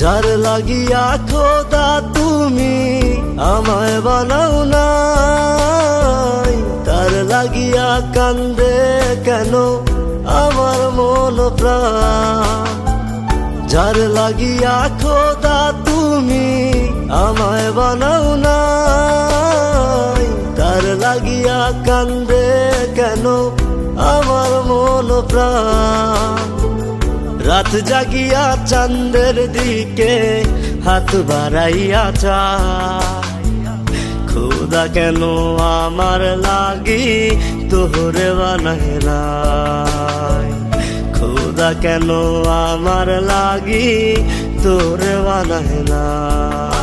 যার লাগিয়া খোদা তুমি আমায় বানাও নাই, তার লাগিয়া কান্দে কেন আমার মন প্রাণ। যার লাগিয়া খোদা তুমি আমায় বানাও নাই, তার লাগিয়া কান্দে কেন আমার মন প্রাণ। রাত জাগিয়া চাঁদের দিকে হাত বাড়াইয়া চায়, খোদা কেন আমার লাগি তোরে বানায় নাই, খোদা কেন আমার লাগি তোরে বানায় নাই।